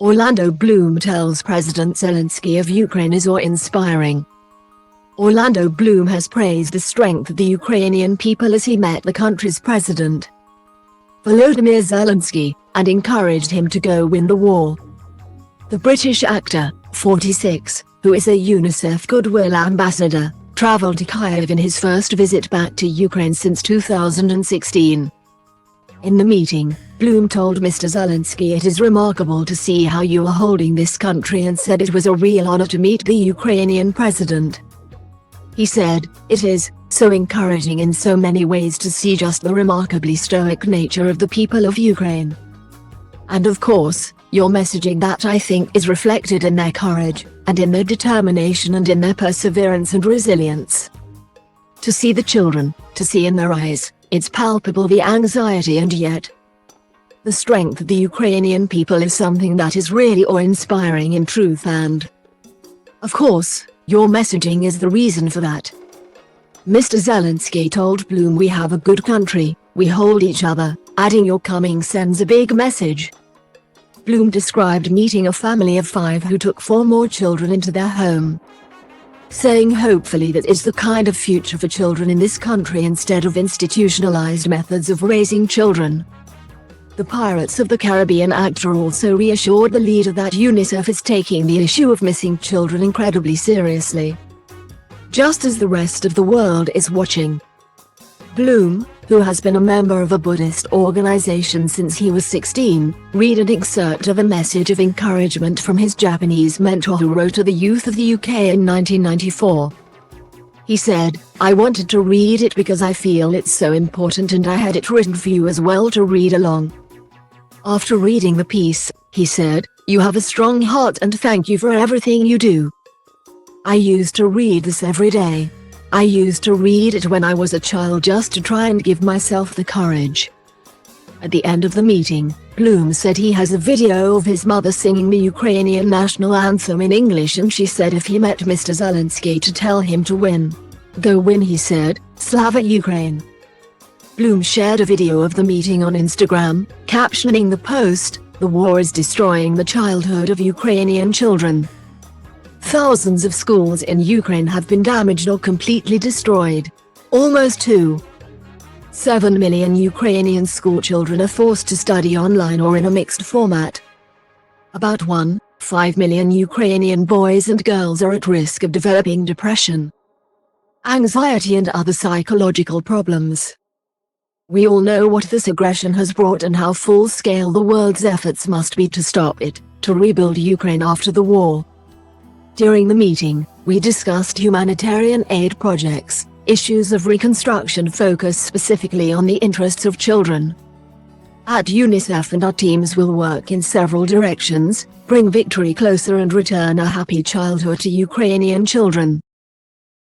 Orlando Bloom tells President Zelensky of Ukraine is awe-inspiring. Orlando Bloom has praised the strength of the Ukrainian people as he met the country's president, Volodymyr Zelensky, and encouraged him to go win the war. The British actor, 46, who is a Unicef Goodwill Ambassador, traveled to Kyiv in his first visit back to Ukraine since 2016. In the meeting, Bloom told Mr. Zelensky it is remarkable to see how you are holding this country and said it was a real honor to meet the Ukrainian president. He said, "It is so encouraging in so many ways to see just the remarkably stoic nature of the people of Ukraine. And of course, your messaging that I think is reflected in their courage, and in their determination and in their perseverance and resilience. To see the children, to see in their eyes, it's palpable the anxiety and yet the strength of the Ukrainian people is something that is really awe-inspiring in truth and, of course, your messaging is the reason for that." Mr. Zelensky told Bloom, "We have a good country, we hold each other," adding your coming sends a big message. Bloom described meeting a family of 5 who took 4 more children into their home, saying hopefully that is the kind of future for children in this country instead of institutionalized methods of raising children. The Pirates of the Caribbean actor also reassured the leader that UNICEF is taking the issue of missing children incredibly seriously, just as the rest of the world is watching. Bloom, who has been a member of a Buddhist organization since he was 16, read an excerpt of a message of encouragement from his Japanese mentor who wrote to the youth of the UK in 1994. He said, "I wanted to read it because I feel it's so important and I had it written for you as well to read along." After reading the piece, he said, "You have a strong heart and thank you for everything you do. I used to read this every day. I used to read it when I was a child just to try and give myself the courage." At the end of the meeting, Bloom said he has a video of his mother singing the Ukrainian national anthem in English and she said if he met Mr. Zelensky to tell him to win. "Go win," he said, "Slava Ukraine." Bloom shared a video of the meeting on Instagram, captioning the post, "The war is destroying the childhood of Ukrainian children. Thousands of schools in Ukraine have been damaged or completely destroyed. Almost 2.7 million Ukrainian schoolchildren are forced to study online or in a mixed format. About 1.5 million Ukrainian boys and girls are at risk of developing depression, anxiety and other psychological problems. We all know what this aggression has brought and how full-scale the world's efforts must be to stop it, to rebuild Ukraine after the war." During the meeting, we discussed humanitarian aid projects, issues of reconstruction focused specifically on the interests of children at UNICEF, and our teams will work in several directions, bring victory closer and return a happy childhood to Ukrainian children.